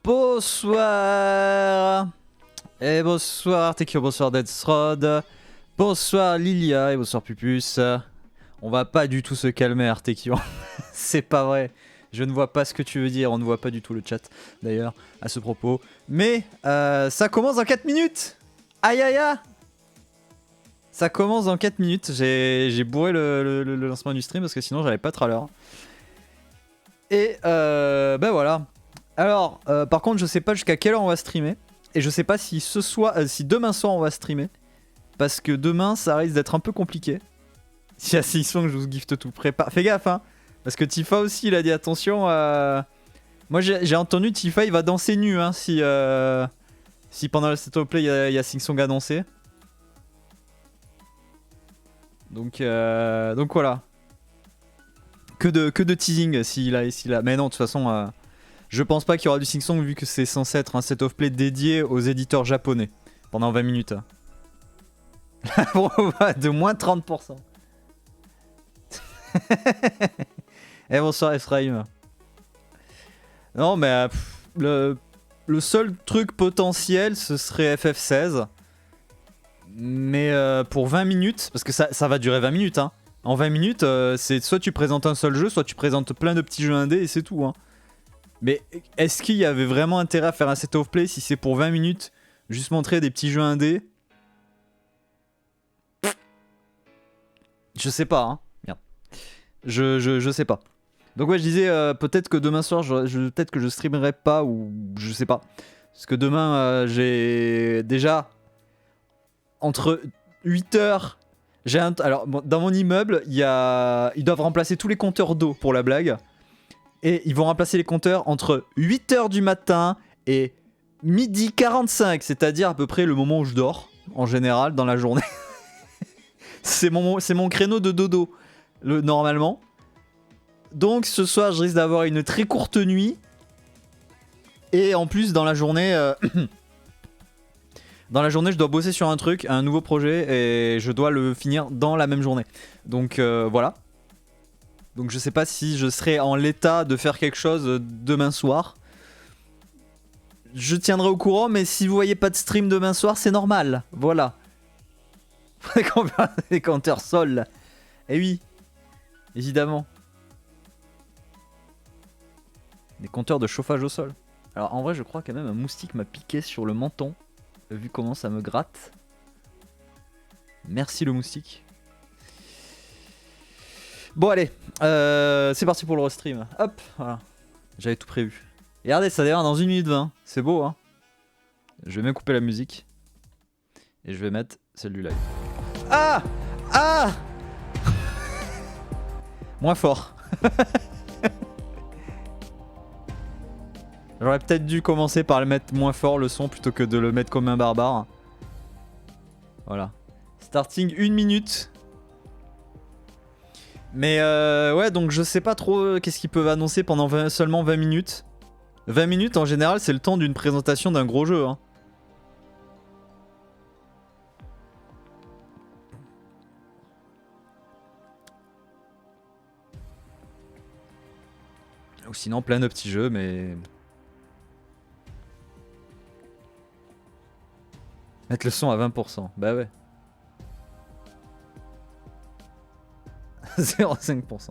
Bonsoir. Et bonsoir Tekio, bonsoir Deathstrode. Bonsoir Lilia et bonsoir Pupus. On va pas du tout se calmer Artekio. C'est pas vrai. Je ne vois pas ce que tu veux dire. On ne voit pas du tout le chat d'ailleurs à ce propos. Mais ça commence dans 4 minutes. Aïe aïe aïe. Ça commence dans 4 minutes. J'ai bourré le lancement du stream parce que sinon j'allais pas être à l'heure. Et ben voilà. Alors par contre je sais pas jusqu'à quelle heure on va streamer. Et je sais pas si si demain soir on va streamer. Parce que demain ça risque d'être un peu compliqué. Si à 6 que je vous gift tout prépare. Fais gaffe hein. Parce que Tifa aussi il a dit attention. Moi j'ai entendu Tifa il va danser nu hein, si pendant le set of play il y a Sing Song à danser. Donc voilà. Que de teasing s'il a. Mais non de toute façon je pense pas qu'il y aura du Sing Song vu que c'est censé être un set of play dédié aux éditeurs japonais. Pendant 20 minutes. De moins 30%. Et bonsoir Ephraim. Non mais le seul truc potentiel ce serait FF16. Mais pour 20 minutes, parce que ça va durer 20 minutes hein. En 20 minutes c'est soit tu présentes un seul jeu, soit tu présentes plein de petits jeux indés et c'est tout hein. Mais est-ce qu'il y avait vraiment intérêt à faire un set of play si c'est pour 20 minutes juste montrer des petits jeux indés? Je sais pas hein. Merde. Je sais pas. Donc ouais je disais peut-être que demain soir peut-être que je streamerai pas ou je sais pas. Parce que demain j'ai déjà entre 8h alors dans mon immeuble ils doivent remplacer tous les compteurs d'eau pour la blague. Et ils vont remplacer les compteurs entre 8h du matin et 12h45, c'est-à-dire à peu près le moment où je dors en général dans la journée. C'est mon créneau de dodo normalement. Donc ce soir je risque d'avoir une très courte nuit. Et en plus dans la journée je dois bosser sur un truc, un nouveau projet et je dois le finir dans la même journée. Donc voilà. Donc je sais pas si je serai en l'état de faire quelque chose demain soir. Je tiendrai au courant, mais si vous voyez pas de stream demain soir, c'est normal. Voilà. Les compteurs sol. Eh oui, évidemment. Des compteurs de chauffage au sol. Alors en vrai, je crois quand même un moustique m'a piqué sur le menton. Vu comment ça me gratte. Merci le moustique. Bon allez, c'est parti pour le restream. Hop, voilà. J'avais tout prévu. Et regardez, ça démarre dans 1 minute 20. C'est beau hein. Je vais même couper la musique. Et je vais mettre celle du live. Ah ah. Moins fort. J'aurais peut-être dû commencer par le mettre moins fort le son plutôt que de le mettre comme un barbare. Voilà. Starting 1 minute. Mais ouais donc je sais pas trop qu'est-ce qu'ils peuvent annoncer pendant seulement 20 minutes. 20 minutes en général c'est le temps d'une présentation d'un gros jeu hein. Ou sinon plein de petits jeux mais... Mettre le son à 20%, bah ouais. 0,5%.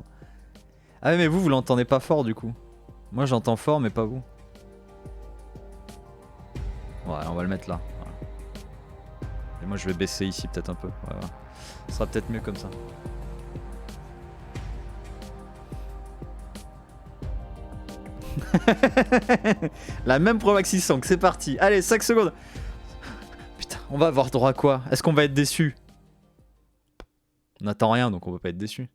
Ah mais vous l'entendez pas fort du coup. Moi j'entends fort mais pas vous. Ouais on va le mettre là. Voilà. Et moi je vais baisser ici peut-être un peu. Voilà. Ce sera peut-être mieux comme ça. La même Promaxis Song, c'est parti. Allez 5 secondes. Putain on va avoir droit à quoi? Est-ce qu'on va être déçu? On n'attend rien donc on peut pas être déçu.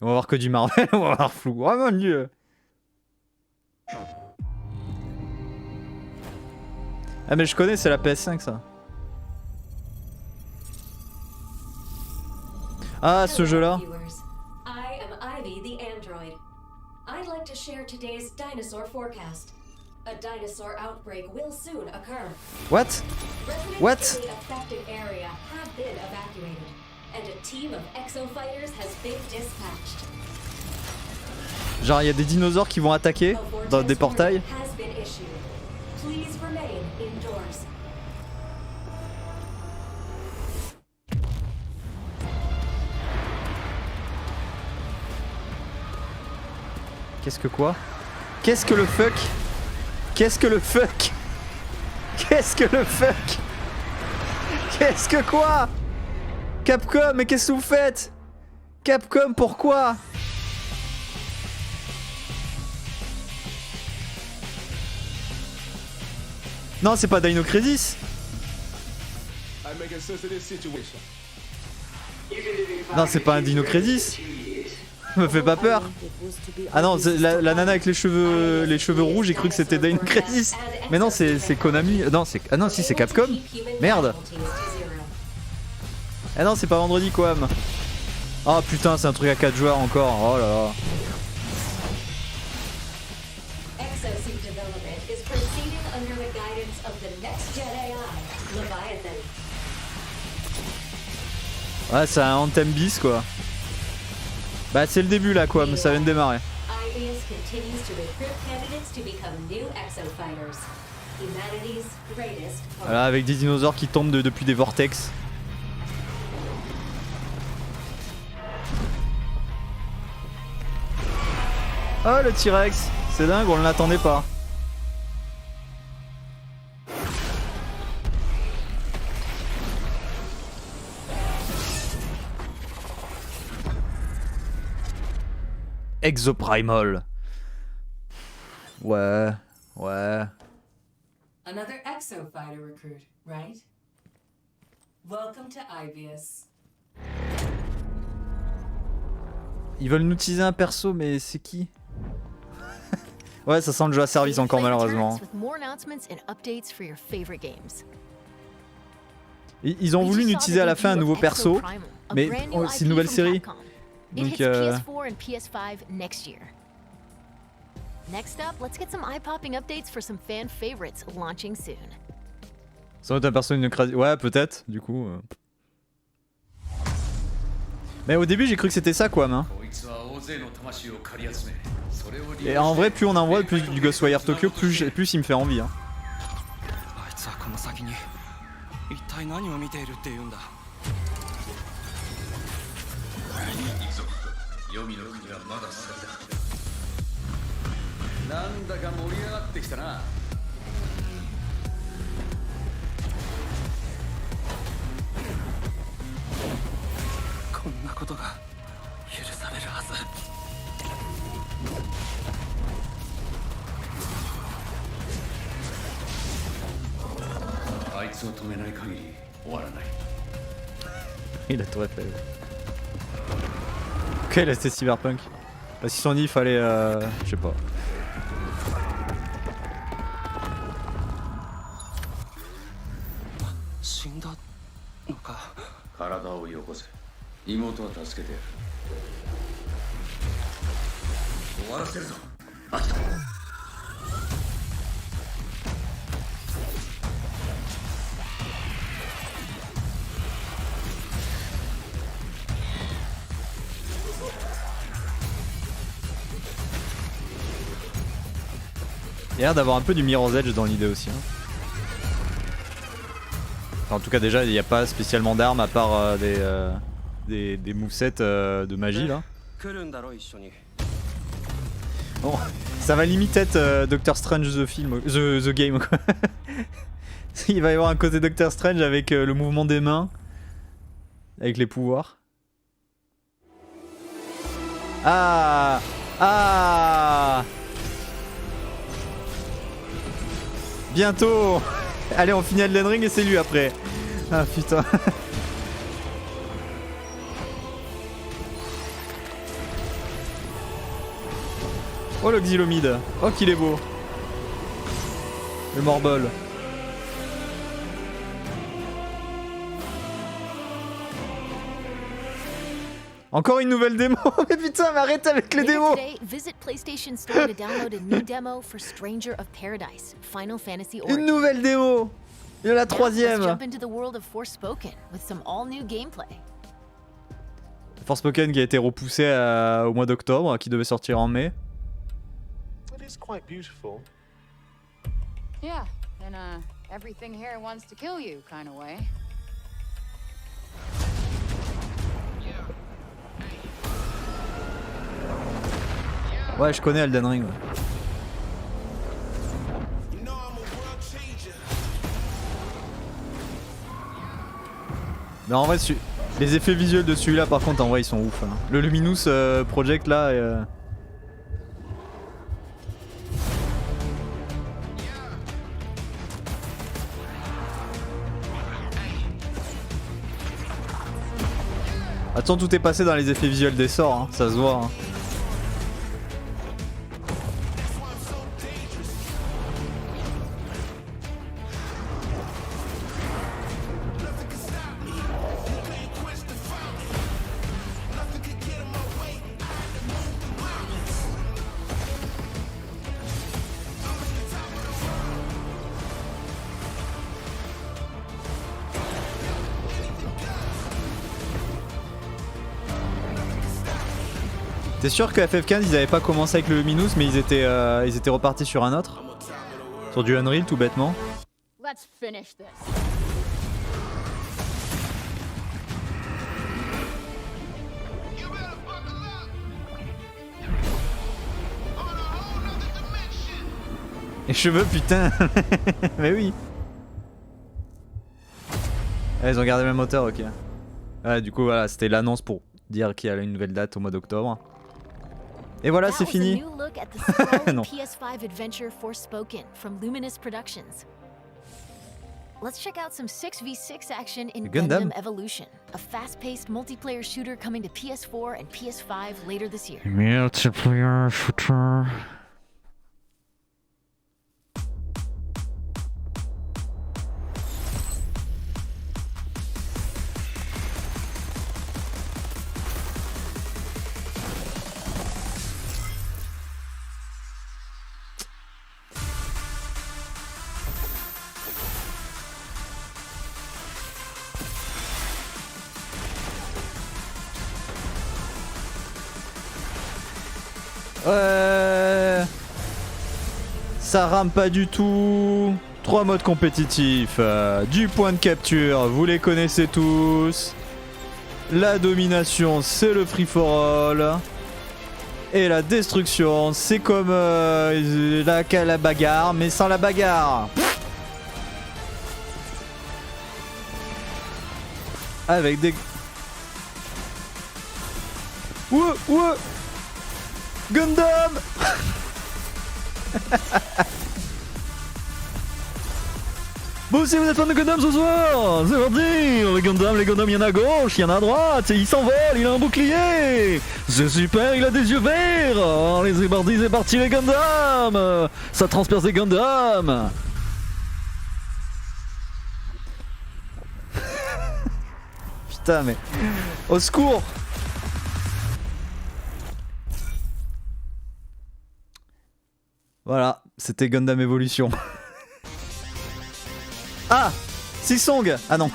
On va voir que du Marvel, on va voir flou. Oh mon dieu. Ah mais je connais, c'est la PS5 ça. Ah ce jeu là. I am Ivy the android. I'd like to share today's dinosaur forecast. A dinosaur outbreak will soon occur. What? What? Residents in the affected area have been evacuated. And a team of exofighters has been dispatched. Genre il y a des dinosaures qui vont attaquer dans des portails. Has been issued. Please remain indoors. Qu'est-ce que quoi? Qu'est-ce que le fuck? Qu'est-ce que le fuck? Qu'est-ce que le fuck? Qu'est-ce que quoi? Capcom, mais qu'est-ce que vous faites? Capcom, pourquoi? Non, c'est pas Dino Crisis. Non, c'est pas un Dino Crisis. Me fait pas peur. Ah non, la nana avec les cheveux rouges, j'ai cru que c'était Dino Crisis. Mais non, c'est Konami. Non, ah non, si c'est Capcom. Merde. Ah non, c'est pas vendredi quoi. Oh putain, c'est un truc à 4 joueurs encore. Oh là là. Exosuit development is proceeding under the guidance of the next gen AI, Leviathan. Ouais, c'est un Anthem bis quoi. Bah c'est le début là quoi, mais ça vient de démarrer. IVS continues to recruit candidates to become new exofighters. Humanity's greatest hope. Voilà, avec des dinosaures qui tombent depuis des vortex. Oh le T-Rex, c'est dingue, on ne l'attendait pas. Exoprimal. Ouais, ouais. Another exofighter recruit, right? Welcome to IVS. Ils veulent nous utiliser un perso, mais c'est qui? Ouais, ça sent le jeu à service encore malheureusement. Ils ont voulu nous utiliser à la fin un nouveau perso, mais c'est une nouvelle série. Donc Next up, let's get some eye-popping updates for some fan favorites launching soon. ça va être un perso une crasi... Ouais, peut-être, du coup. Mais au début, j'ai cru que c'était ça, quoi, hein. Et en vrai, plus on en voit, plus du Ghostwire Tokyo, plus il me fait envie. Hein. Il a tout fait. Ok, là c'était Cyberpunk. Parce qu'ils se sont dit il fallait je sais pas. Il y a l'air d'avoir un peu du Mirror's Edge dans l'idée aussi. Hein. Enfin, en tout cas déjà il n'y a pas spécialement d'armes à part des movesets de magie là. Bon, ça va limite être Doctor Strange the film, the game quoi. Il va y avoir un côté Doctor Strange avec le mouvement des mains, avec les pouvoirs. Ah ah. Bientôt. Allez, on finit Elden Ring et c'est lui après. Ah putain. Oh le Xylomide. Oh qu'il est beau. Le Morbol. Encore une nouvelle démo. Mais putain, mais arrête avec les démos. Une nouvelle démo. Il y a la troisième. Forspoken qui a été repoussé au mois d'octobre, qui devait sortir en mai. Yeah, in a everything here wants to kill you kind of way. Ouais, je connais Elden Ring. Ouais. Mais en vrai, les effets visuels de celui-là, par contre, en vrai, ils sont ouf. Hein. Le Luminous Project là. Attends, tout est passé dans les effets visuels des sorts, hein. Ça se voit. Hein. T'es sûr que FF15 ils avaient pas commencé avec le Luminous mais ils étaient repartis sur un autre? Sur du Unreal tout bêtement? Let's finish this. Les cheveux putain. Mais oui. Ah, ils ont gardé le même moteur, ok. Ah, du coup voilà, c'était l'annonce pour dire qu'il y a une nouvelle date au mois d'octobre. Et voilà, c'est fini. Non. PS5 adventure Forspoken from Luminous Productions. Let's check out some 6v6 action in Gundam Evolution, a fast-paced multiplayer shooter coming to PS4 and PS5 later this year. Multiplayer shooter. Ouais. Ça rame pas du tout. 3 modes compétitifs. Du point de capture, vous les connaissez tous. La domination, c'est le free for all. Et la destruction, c'est comme la bagarre, mais sans la bagarre. Avec des... Ouais. Gundam. Bon, si vous êtes fan de Gundam ce soir, c'est parti. Les Gundam, il y en a à gauche, il y en a à droite, et il s'envole, il a un bouclier. C'est super, il a des yeux verts. Allez, c'est parti les Gundam. Ça transperce les Gundam. Putain, mais... Au secours. Voilà, c'était Gundam Evolution. Ah, Silsong. Ah non.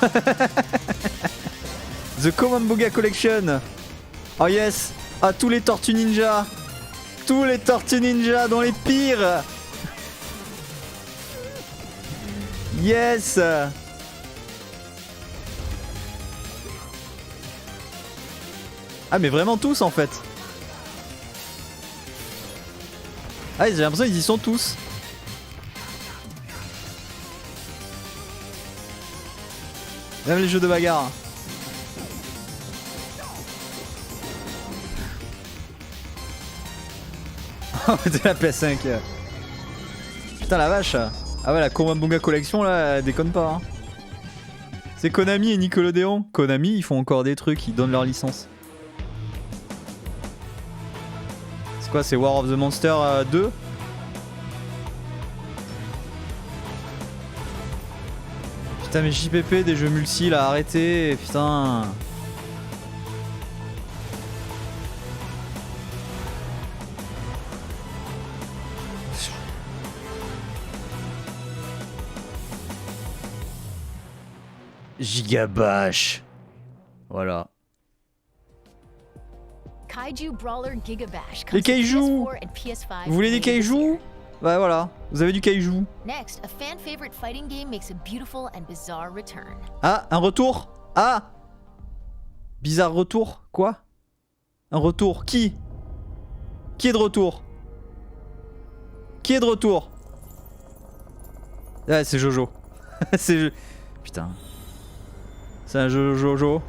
The Komanboga Collection. Oh yes. Ah, tous les Tortues Ninja. Tous les Tortues Ninja, dont les pires. Yes. Ah mais vraiment tous en fait. Ah, j'ai l'impression qu'ils y sont tous. Même les jeux de bagarre. Oh, de la PS5. Putain la vache. Ah ouais, la Komanboga Collection là, elle déconne pas. Hein. C'est Konami et Nickelodeon. Konami, ils font encore des trucs, ils donnent leur licence. C'est quoi, c'est War of the Monster 2 ? Putain mais JPP, des jeux multi là, arrêtez, putain. Gigabash. Voilà. Kaiju Brawler Gigabash Les comes to kaijus. PS4 and PS5 Vous voulez des later this kaijus? year. Bah voilà, vous avez du kaiju. Next, a fan favorite fighting game makes a beautiful and bizarre return. Ah, un retour. Ah, bizarre retour. Quoi? Un retour. Qui est de retour? Qui est de retour? Ah, c'est Jojo. C'est... Putain. C'est un jeu Jojo.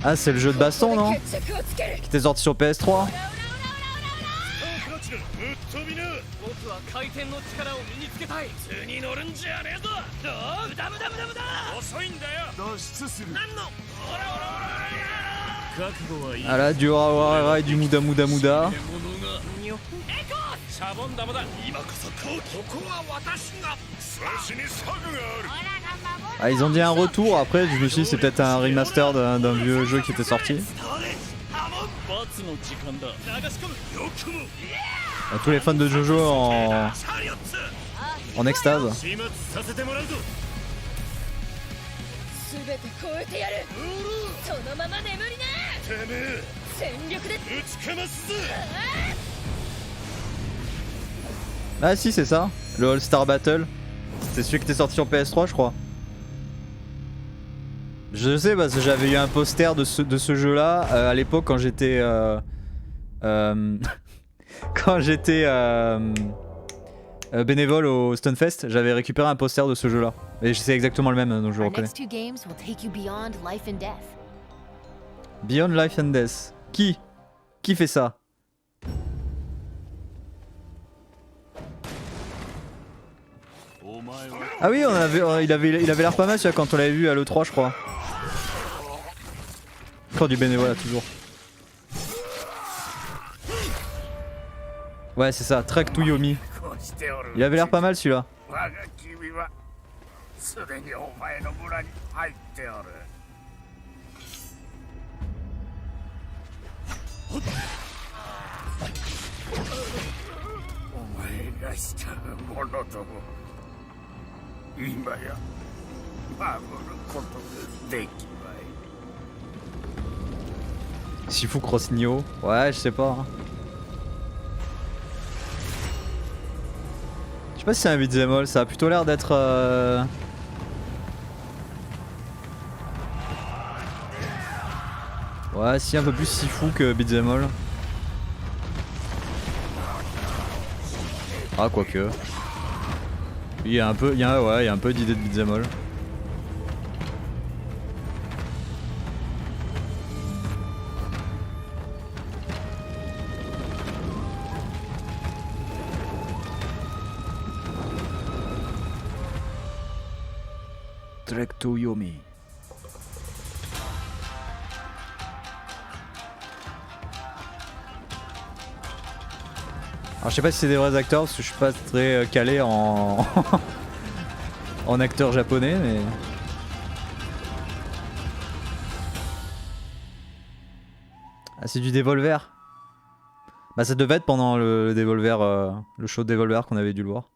Ah, c'est le jeu de baston, non? Qui était sorti sur PS3. Ah là, du Rawara et du Muda Muda Muda. Ah, ils ont dit un retour, après je me suis dit c'est peut-être un remaster d'un vieux jeu qui était sorti. Ah, tous les fans de Jojo en extase. Ah si, c'est ça, le All Star Battle. C'était celui qui était sorti sur PS3 je crois. Je sais parce que j'avais eu un poster de ce jeu là à l'époque quand j'étais quand j'étais bénévole au Stunfest, j'avais récupéré un poster de ce jeu là. Et c'est exactement le même donc je le reconnais. Beyond Life and Death. Qui fait ça? Ah oui, il avait l'air pas mal celui-là quand on l'avait vu à l'E3 je crois. Encore du bénévolat toujours. Ouais c'est ça, Trek to Yomi. Il avait l'air pas mal celui-là. Shifu Cross Nioh. Ouais, je sais pas. Hein. Je sais pas si c'est un beat'em all, ça a plutôt l'air d'être ouais, si un peu plus Shifu que beat'em all. Ah, quoique. Il y a un peu, il y a un peu d'idée de beat'em all. Trek to Yomi. Alors je sais pas si c'est des vrais acteurs parce que je suis pas très calé en en acteur japonais mais ah c'est du Devolver. Bah ça devait être pendant le Devolver le show de Devolver qu'on avait dû le voir.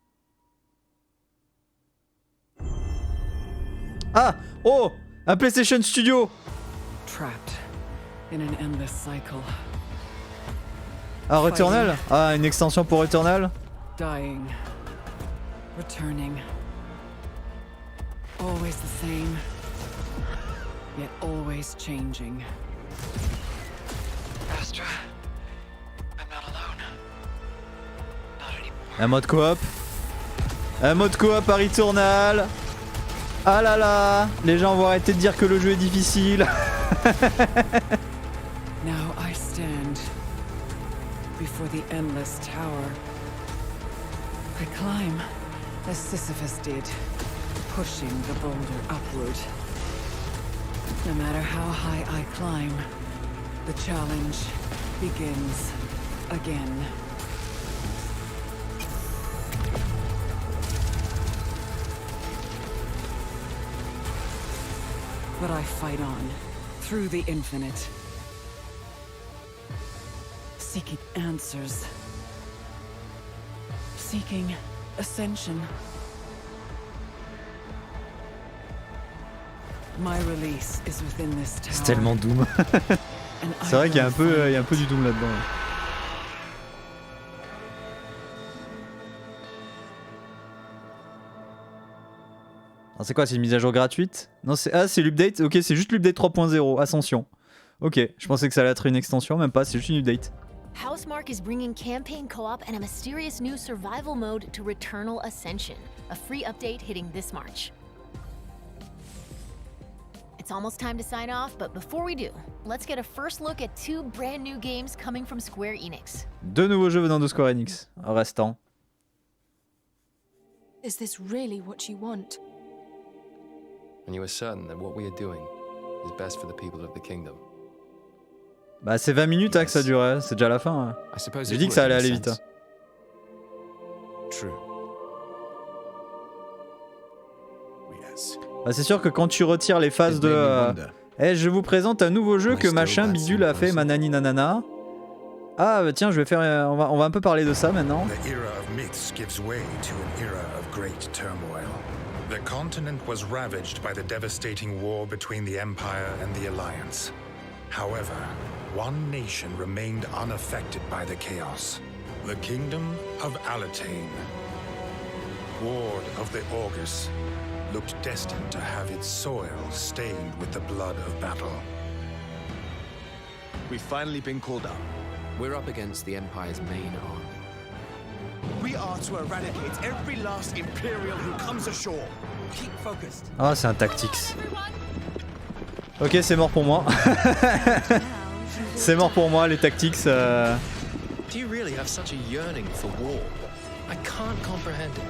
Ah! Oh! Un PlayStation Studio! Trapped in an endless cycle. Ah, Returnal? Ah, une extension pour Returnal? Dying. Returning. Always the same. Yet always changing. Astra, I'm not alone. Not anymore. Un mode coop. Un mode coop à Returnal. Ah là là, les gens vont arrêter de dire que le jeu est difficile. Now I stand before the endless tower. I climb as Sisyphus did, pushing the boulder upward. No matter how high I climb, the challenge begins again. But I fight on, through the infinite. Seeking answers. Seeking ascension. My release is within this tower. C'est tellement Doom. And C'est vrai I qu'il y a un will peu, find il y a un peu it. du Doom là-dedans. Alors c'est quoi, c'est une mise à jour gratuite? Non, c'est l'update. Ok, c'est juste l'update 3.0, Ascension. Ok, je pensais que ça allait être une extension, même pas, c'est juste une update. Housemarque is bringing campaign co-op and a mysterious new survival mode to Returnal Ascension, a free update hitting this March. It's almost time to sign off, but before we do, let's get a first look at 2 brand new games coming from Square Enix. 2 nouveaux jeux venant de Square Enix. Restant. Is this really what you want? And you are certain that what we are doing is best for the people of the kingdom. Bah c'est 20 minutes que ça durait, c'est déjà la fin. Hein. I suppose J'ai it dit que would ça allait in a aller vite. sense. Hein. True. Yes. Bah c'est sûr que quand tu retires les phases de... je vous présente un nouveau jeu que machin bidule a fait, manani nanana. Ah bah tiens, je vais faire... on va un peu parler de ça maintenant. The era of myths gives way to an era of great turmoil. The continent was ravaged by the devastating war between the Empire and the Alliance. However, one nation remained unaffected by the chaos. The Kingdom of Alatane, Ward of the Augurs, looked destined to have its soil stained with the blood of battle. We've finally been called up. We're up against the Empire's main army. We are to eradicate every last Imperial who comes ashore. Keep focused. Ah c'est un Tactics. Ok c'est mort pour moi. C'est mort pour moi les Tactics. Do you really have such a yearning for war? I can't comprehend it.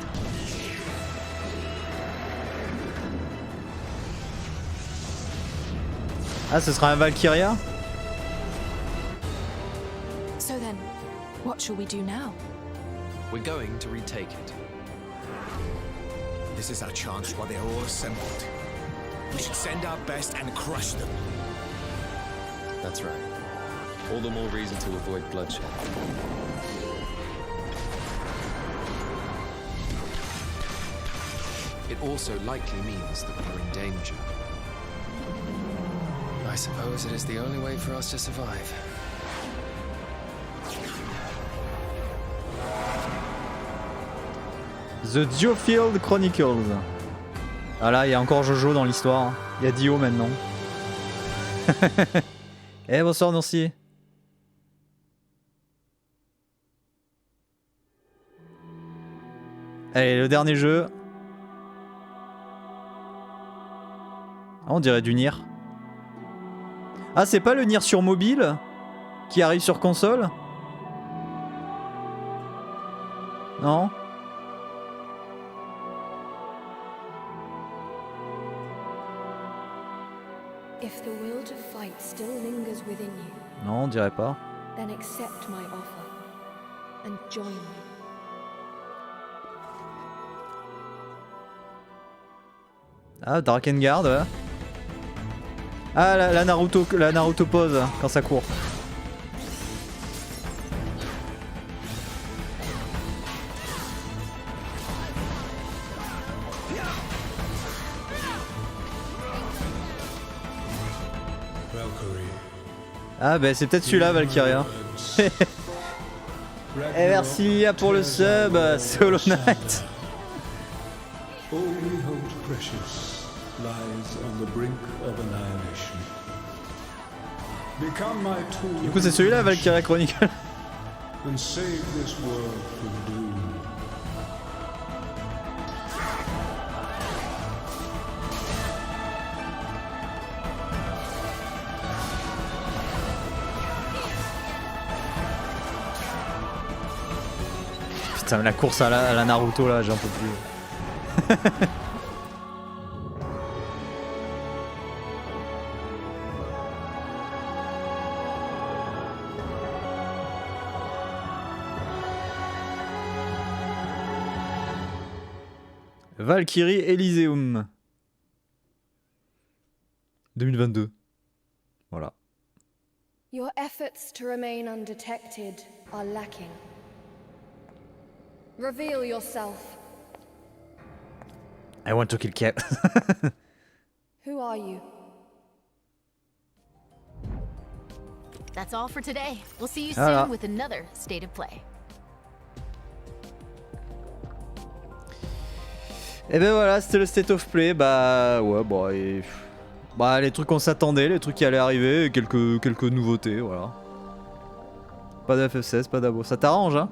Ah ce sera un Valkyria? So then, what shall we do now? We're going to retake it. This is our chance while they're all assembled. We should send our best and crush them. That's right. All the more reason to avoid bloodshed. It also likely means that we're in danger. I suppose it is the only way for us to survive. The Diofield Chronicles. Ah là, il y a encore Jojo dans l'histoire. Il y a Dio maintenant. Eh bonsoir Nancy. Allez, le dernier jeu. Ah, on dirait du Nier. Ah, c'est pas le Nier sur mobile qui arrive sur console? Non? If the will to fight still lingers within you, Non, on dirait pas. then accept my offer and join me. Ah, Drakengard, ouais. Ah, la Naruto pose quand ça court. Ah, bah c'est peut-être celui-là, Valkyria. Et merci Lia pour le sub, c'est Hollow Knight. Only hold precious lies on the brink of annihilation. Become my tool. Du coup, c'est celui-là, Valkyria Chronicle. And save this world from doom. Putain, la course à la Naruto là, j'en peux plus. Valkyrie Elysium 2022. Voilà. Your efforts to remain undetected are lacking. Reveal yourself. I want to kill Cap. Who are you? That's all for today. We'll see you Voilà. soon with another State of Play. Et ben voilà, c'était le State of Play. Bah ouais, bon, et... bah les trucs qu'on s'attendait, les trucs qui allaient arriver, et quelques nouveautés, voilà. Pas de FF16, pas d'abo. Ça t'arrange, hein?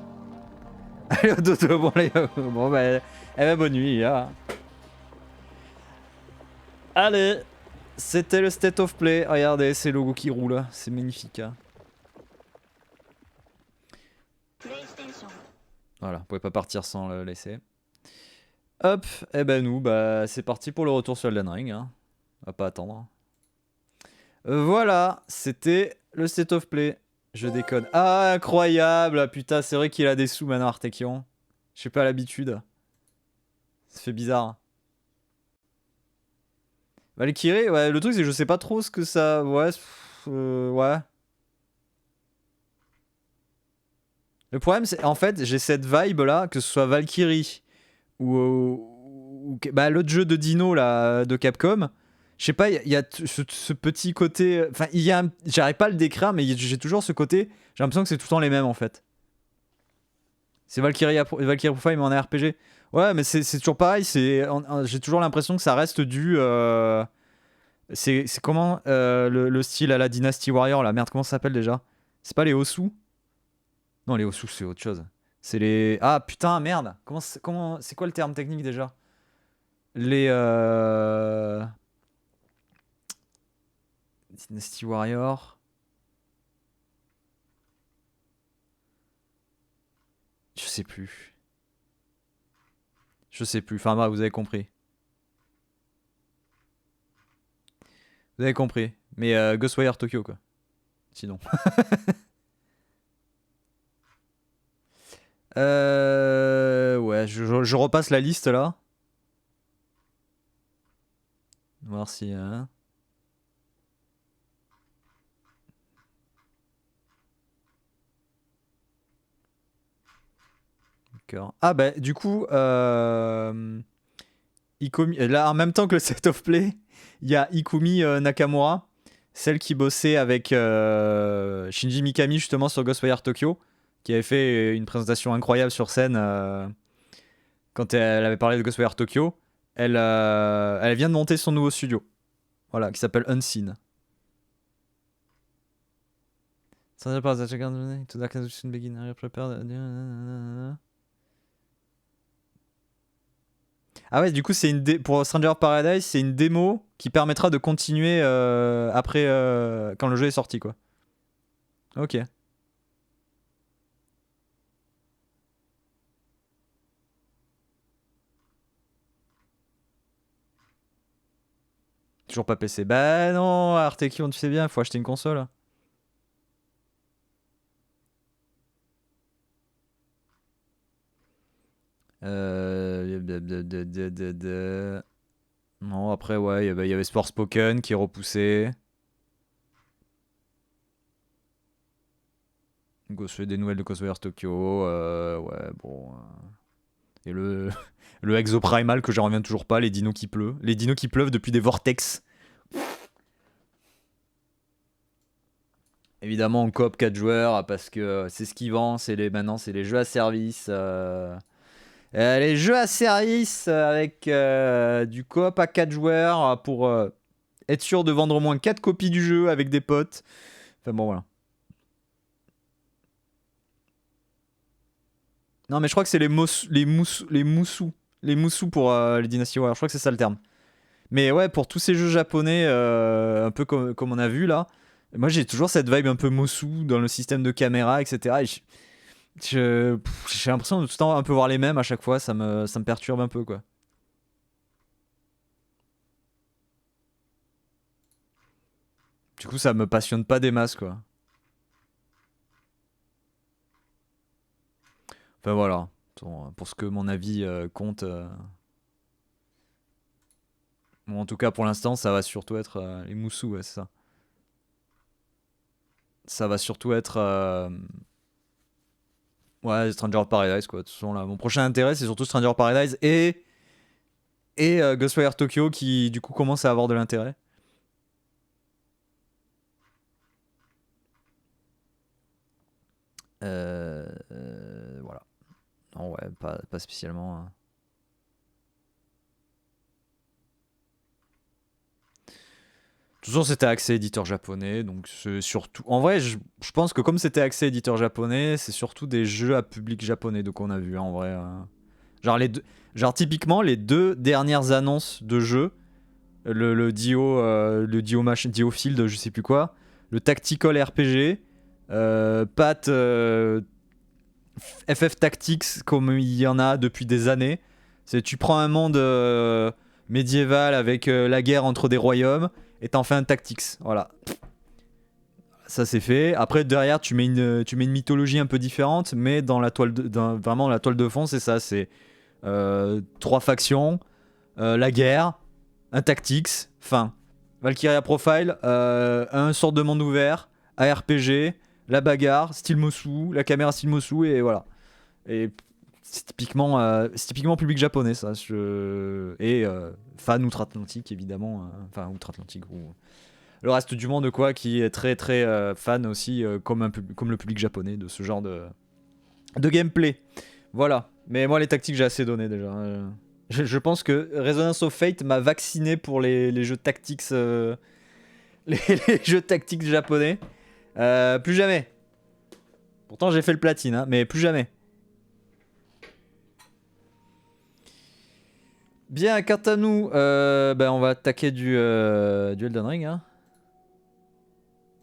Allez au dodo, bon, allez, bon bah, bonne nuit, hein. Allez, c'était le State of Play. Regardez, c'est le logo qui roule, c'est magnifique, hein. Voilà, vous pouvez pas partir sans le laisser. Hop, et ben nous, bah c'est parti pour le retour sur Elden Ring, hein. On va pas attendre. Voilà, c'était le State of Play. Je déconne. Ah, incroyable! Ah, putain, c'est vrai qu'il a des sous maintenant, Artekion. Je sais pas l'habitude. Ça fait bizarre. Valkyrie, ouais, le truc c'est que je sais pas trop ce que ça... Ouais, ouais. Le problème c'est, en fait, j'ai cette vibe là, que ce soit Valkyrie ou bah, l'autre jeu de Dino là, de Capcom. Je sais pas, il y a ce petit côté... Enfin, il y a j'arrive pas à le décrire, mais j'ai toujours ce côté... J'ai l'impression que c'est tout le temps les mêmes, en fait. C'est Valkyrie Profile, mais en RPG. Ouais, mais c'est toujours pareil. J'ai toujours l'impression que ça reste du... C'est comment le style à la Dynasty Warrior, là? Merde, comment ça s'appelle déjà? C'est pas les Osu? Non, les Osu, c'est autre chose. C'est les... Ah, putain, merde. C'est quoi le terme technique, déjà? Les... Dynasty Warrior. Je sais plus. Enfin, bah, vous avez compris. Vous avez compris. Mais Ghostwire Tokyo, quoi. Sinon. Ouais, je repasse la liste là. Voir si... Ah bah du coup, Ikumi, là en même temps que le State of Play, il y a Ikumi Nakamura, celle qui bossait avec Shinji Mikami justement sur Ghostwire Tokyo, qui avait fait une présentation incroyable sur scène quand elle avait parlé de Ghostwire Tokyo. Elle vient de monter son nouveau studio, voilà, qui s'appelle Unseen. Ah ouais, du coup, pour Stranger of Paradise, c'est une démo qui permettra de continuer après, quand le jeu est sorti, quoi. Ok. Toujours pas PC. Bah non, Artekion, tu sais bien, faut acheter une console. Non, après, ouais, il y avait Forspoken qui est repoussé. Des nouvelles de Ghostwire Tokyo. Ouais, bon. Et le Exoprimal que j'en reviens toujours pas, les dinos qui pleuvent. Les dinos qui pleuvent depuis des vortex. Évidemment, en coop 4 joueurs, parce que c'est ce qui vend. Maintenant, c'est les jeux à service. Les jeux à service avec du coop à 4 joueurs pour être sûr de vendre au moins 4 copies du jeu avec des potes. Enfin bon, voilà. Non, mais je crois que c'est les moussous pour les Dynasty Warriors. Je crois que c'est ça le terme. Mais ouais, pour tous ces jeux japonais, un peu comme on a vu là, moi j'ai toujours cette vibe un peu moussou dans le système de caméra, etc. Et j'ai l'impression de tout le temps un peu voir les mêmes à chaque fois, ça me perturbe un peu, quoi. Du coup, ça me passionne pas des masses, quoi. Enfin voilà, pour ce que mon avis compte. Bon, en tout cas, pour l'instant, ça va surtout être les moussous, ouais, c'est ça. Ça va surtout être... ouais, Stranger of Paradise, quoi. De toute façon, là, mon prochain intérêt, c'est surtout Stranger of Paradise et Et Ghostwire Tokyo qui du coup commence à avoir de l'intérêt. Voilà. Non, ouais, pas spécialement. Hein. Toujours c'était accès éditeur japonais, donc c'est surtout. En vrai, je pense que comme c'était accès éditeur japonais, c'est surtout des jeux à public japonais, donc on a vu hein, en vrai. Genre typiquement les 2 dernières annonces de jeux, le Dio Field, je sais plus quoi, le Tactical RPG, Pat FF Tactics comme il y en a depuis des années. C'est tu prends un monde médiéval avec la guerre entre des royaumes et t'en fais un Tactics. Voilà. Ça c'est fait. Après derrière tu mets une mythologie un peu différente, mais dans la toile vraiment la toile de fond c'est ça, c'est 3 factions, la guerre, un Tactics, fin. Valkyria Profile, un sort de monde ouvert, ARPG, la bagarre, style Mosu, la caméra style Mosu et voilà. Et c'est typiquement public japonais ça. Et fan outre-Atlantique évidemment, enfin outre-Atlantique ou le reste du monde quoi, qui est très très fan aussi comme le public japonais de ce genre de gameplay. Voilà. Mais moi les tactiques j'ai assez donné déjà. Je pense que Resonance of Fate m'a vacciné pour les jeux tactiques les jeux tactiques japonais. Plus jamais. Pourtant j'ai fait le platine hein, mais plus jamais. Bien, quant à nous, on va attaquer du Elden Ring. Hein.